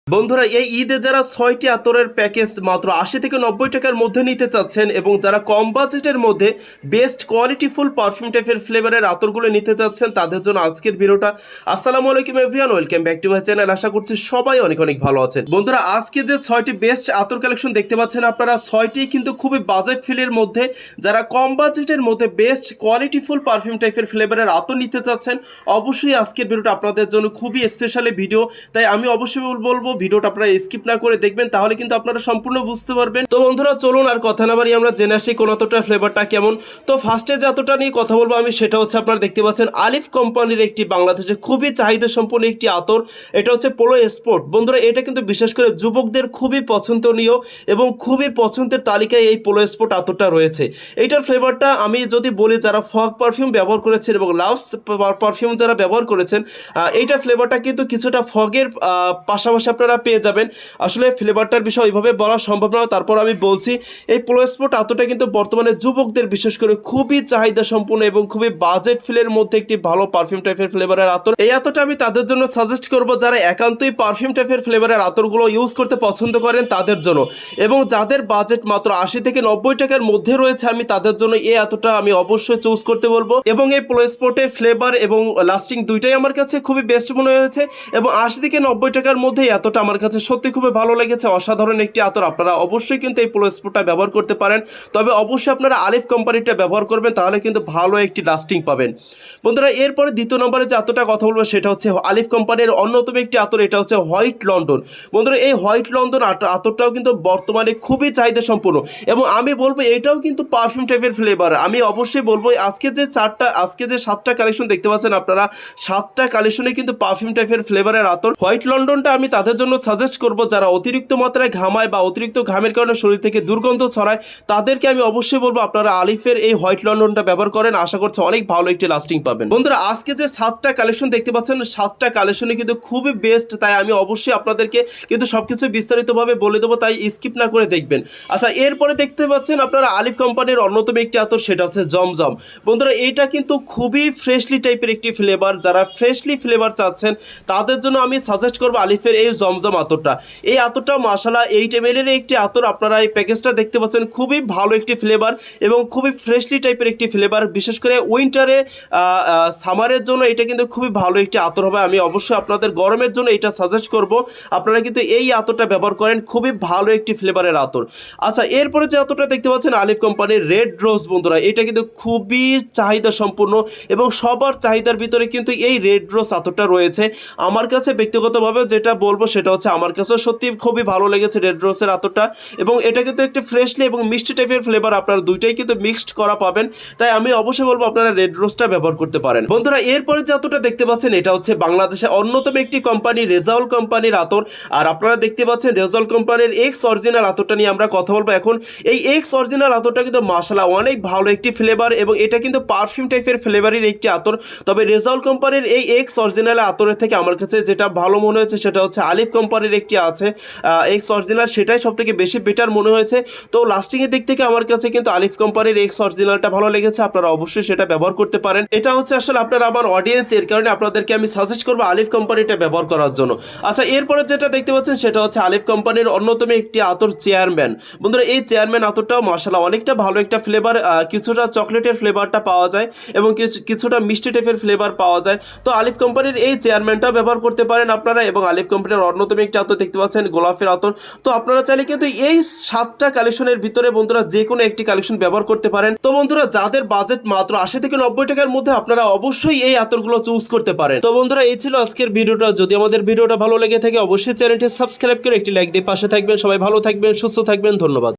বন্ধুরা এই ঈদে যারা 6টি আতরের প্যাকেজ মাত্র 80 থেকে 90 টাকার মধ্যে নিতে চাচ্ছেন এবং যারা কম বাজেটের মধ্যে বেস্ট কোয়ালিটিফুল পারফিউম টাইপের ফ্লেভারের আতরগুলো নিতে চাচ্ছেন তাদের জন্য আজকের ভিডিওটা। আসসালামু আলাইকুম everyone, welcome back to my channel. আশা করছি সবাই অনেক অনেক ভালো আছেন। বন্ধুরা আজকে যে 6টি বেস্ট আতর কালেকশন দেখতে পাচ্ছেন আপনারা, 6টি কিন্তু খুবই বাজেট ফিলের মধ্যে, যারা কম বাজেটের মধ্যে বেস্ট কোয়ালিটিফুল পারফিউম টাইপের ফ্লেভারের আতর নিতে চাচ্ছেন অবশ্যই আজকের ভিডিওটা আপনাদের জন্য খুবই স্পেশালি ভিডিও। তাই আমি অবশ্যই বলবো ভিডিওটা আপনারা স্কিপ না করে দেখবেন, তাহলে কিন্তু আপনারা সম্পূর্ণ বুঝতে পারবেন। তো বন্ধুরা চলুন আর কথা না বাড়িয়ে আমরা জেনে আসি কোন আতরটা ফ্লেভারটা কেমন। তো ফার্স্টে যে আতরটা নিয়ে কথা বলবো আমি সেটা হচ্ছে আপনারা দেখতে পাচ্ছেন আলিফ কোম্পানির একটি বাংলাদেশে খুবই চাহিদা সম্পন্ন একটি আতর, এটা হচ্ছে পোলো স্পোর্ট। বন্ধুরা এটা কিন্তু বিশেষ করে যুবকদের খুবই পছন্দনীয় এবং খুবই পছন্দের তালিকায় এই পোলো স্পোর্ট আতরটা রয়েছে। এইটার ফ্লেভারটা আমি যদি বলি, যারা ফগ পারফিউম ব্যবহার করেছেন এবং লাভস পারফিউম যারা ব্যবহার করেছেন, এইটার ফ্লেভারটা কিন্তু কিছুটা ফগের পাশাপাশি আপনারা পেয়ে যাবেন। আসলে ফ্লেভারটার বিষয় ওইভাবে বলা সম্ভব না, তারপর আমি বলছি এই পোলো স্পোর্ট আতরটা কিন্তু বর্তমানে যুবকদের বিশেষ করে খুবই চাহিদা সম্পন্ন এবং খুবই বাজেট ফিলের মধ্যে একটি ভালো পারফিউম টাইপের ফ্লেভারের আতর। এই আতরটা আমি তাদের জন্য সাজেস্ট করব যারা একান্তই পারফিউম টাইপের ফ্লেভারের আতরগুলো ইউজ করতে পছন্দ করেন তাদের জন্য, এবং যাদের বাজেট মাত্র 80 থেকে 90 টাকার মধ্যে রয়েছে আমি তাদের জন্য এই আতরটা আমি অবশ্যই চুজ করতে বলবো। এবং এই পোলো স্পোর্টের ফ্লেভার এবং লাস্টিং দুইটাই আমার কাছে খুবই বেস্ট মনে হয়েছে, এবং 80 থেকে 90 টাকার মধ্যে এই আতরটা আমার কাছে সত্যি খুবই ভালো লেগেছে। অসাধারণ একটি আতর, আপনারা অবশ্যই কিন্তু এই পোলো স্পোর্টটা ব্যবহার করতে পারেন, তবে অবশ্যই আপনারা আলিফ কোম্পানিটা ব্যবহার করবেন, তাহলে কিন্তু ভালো একটি লাস্টিং পাবেন। বন্ধুরা এরপরে দ্বিতীয় নম্বরে যে আতরটা কথা বলবো সেটা হচ্ছে আলিফ কোম্পানির অন্যতম একটি আতর, এটা হচ্ছে হোয়াইট লন্ডন। বন্ধুরা এই হোয়াইট লন্ডন আতরটাও কিন্তু বর্তমানে খুবই চাহিদা সম্পূর্ণ, এবং আমি বলবো এটাও কিন্তু পারফিউম টাইপের ফ্লেভার। আমি অবশ্যই বলবো আজকে যে 7টা কালেকশন দেখতে পাচ্ছেন আপনারা, 7টা কালেকশনে কিন্তু পারফিউম টাইপের ফ্লেভারের আতর। হোয়াইট লন্ডনটা আমি তাদের জন্য সাজেস্ট করব যারা অতিরিক্ত মাত্রায় ঘামায় বা অতিরিক্ত ঘামের কারণে শরীর থেকে দুর্গন্ধ ছড়ায়, তাদেরকে আমি অবশ্যই বলবো আপনারা আলিফের এই হোয়াইট লন্ডনটা ব্যবহার করেন, আশা করছি অনেক ভালো একটি লাস্টিং পাবেন। বন্ধুরা আজকে যে 7টা কালেকশন দেখতে পাচ্ছেন, 7টা কালেকশনে কিন্তু খুবই বেস্ট, তাই আমি অবশ্যই আপনাদেরকে কিন্তু সবকিছু বিস্তারিতভাবে বলে দেবো, তাই স্কিপ না করে দেখবেন। আচ্ছা এরপরে দেখতে পাচ্ছেন আপনারা আলিফ কোম্পানির অন্যতম একটি আতর, সেটা হচ্ছে জমজম। বন্ধুরা এইটা কিন্তু খুবই ফ্রেশলি টাইপের একটি ফ্লেভার, যারা ফ্রেশলি ফ্লেভার চাচ্ছেন তাদের জন্য আমি সাজেস্ট করবো আলিফের এই জমজম আতরটা। এই আতরটা মাশাআল্লাহ 8 ml এর একটি আতর, আপনারা এই প্যাকেজটা দেখতে পাচ্ছেন খুবই ভালো একটি ফ্লেভার এবং খুবই ফ্রেশলি টাইপের একটি ফ্লেভার। বিশেষ করে উইন্টারে সামারের জন্য এটা কিন্তু খুবই ভালো একটি আতর হবে। আমি অবশ্যই আপনাদের গরমের জন্য এটা সাজেস্ট করব, আপনারা কিন্তু এই আতরটা ব্যবহার করেন, খুবই ভালো একটি ফ্লেভারের আতর। আচ্ছা এরপরে যে আতরটা দেখতে পাচ্ছেন আলিফ কোম্পানির রেড রোজ। বন্ধুরা এটা কিন্তু খুবই চাহিদা সম্পূর্ণ এবং সবার চাহিদার ভিতরে কিন্তু এই রেড রোজ আতরটা রয়েছে। আমার কাছে ব্যক্তিগতভাবে যেটা বলবো সেটা হচ্ছে আমার কাছে সত্যি খুবই ভালো লেগেছে রেড রোজের আতরটা, এবং এটা কিন্তু একটি ফ্রেশলি এবং মিষ্টি টাইপের ফ্লেভার, আপনারা দুইটাই কিন্তু মিক্সড করা পাবেন, তাই আমি অবশ্যই বলবো আপনারা রেড রোজটা ব্যবহার করতে পারেন। বন্ধুরা এরপরে যে আতরটা দেখতে পাচ্ছেন এটা হচ্ছে বাংলাদেশে অন্যতম একটি কোম্পানি রেজাউল কোম্পানির আতর, আর আপনারা দেখতে পাচ্ছেন রেজাউল কোম্পানির এক্স অরিজিনাল আতরটা নিয়ে আমরা কথা বলবো এখন। এই এক্স অরিজিনাল আতরটা কিন্তু মাশাআল্লাহ অনেক ভালো একটি ফ্লেভার, এবং এটা কিন্তু পারফিউম টাইপের ফ্লেভারের একটি আতর। তবে রেজাউল কোম্পানির এই এক্স অরিজিনাল আতরের থেকে আমার কাছে যেটা ভালো মনে হয়েছে সেটা হচ্ছে আলিফ কোম্পানির একটি আছে এক্স অরিজিনাল, সেটাই সব থেকে বেশি বেটার মনে হয়েছে। তো লাস্টিংয়ের দিক থেকে আমার কাছে কিন্তু আলিফ কোম্পানির এক্স অরিজিনালটা ভালো লেগেছে, আপনারা অবশ্যই সেটা ব্যবহার করতে পারেন। এটা হচ্ছে আসলে আপনারা আমার অডিয়েন্স, এর কারণে আপনাদেরকে আমি সাজেস্ট করবো আলিফ কোম্পানিটা ব্যবহার করার জন্য। আচ্ছা এরপরে যেটা দেখতে পাচ্ছেন সেটা হচ্ছে আলিফ কোম্পানির অন্যতম একটি আতর চেয়ারম্যান। বন্ধুরা এই চেয়ারম্যান আতরটাও মাশাআল্লাহ অনেকটা ভালো একটা ফ্লেভার, কিছুটা চকলেটের ফ্লেভারটা পাওয়া যায় এবং কিছুটা মিষ্টি টাইপের ফ্লেভার পাওয়া যায়। তো আলিফ কোম্পানির এই চেয়ারম্যানটাও ব্যবহার করতে পারেন আপনারা, এবং আলিফ কোম্পানির অন্যতম একটি আতর দেখতে পাচ্ছেন গোলাপের আতর। তো আপনারা চাইলে কিন্তু এই 7টা কালেকশনের ভিতরে বন্ধুরা যে কোনো একটি কালেকশন ব্যবহার করতে পারেন। তো বন্ধুরা যাদের বাজেট মাত্র 80 থেকে 90 টাকার মধ্যে আপনারা অবশ্যই এই আতরগুলো চুজ করতে পারেন। তো বন্ধুরা এই ছিল আজকের ভিডিওটা, যদি আমাদের ভিডিওটা ভালো লেগে থাকে অবশ্যই চ্যানেলটি সাবস্ক্রাইব করে একটি লাইক দিয়ে পাশে থাকবেন। সবাই ভালো থাকবেন, সুস্থ থাকবেন, ধন্যবাদ।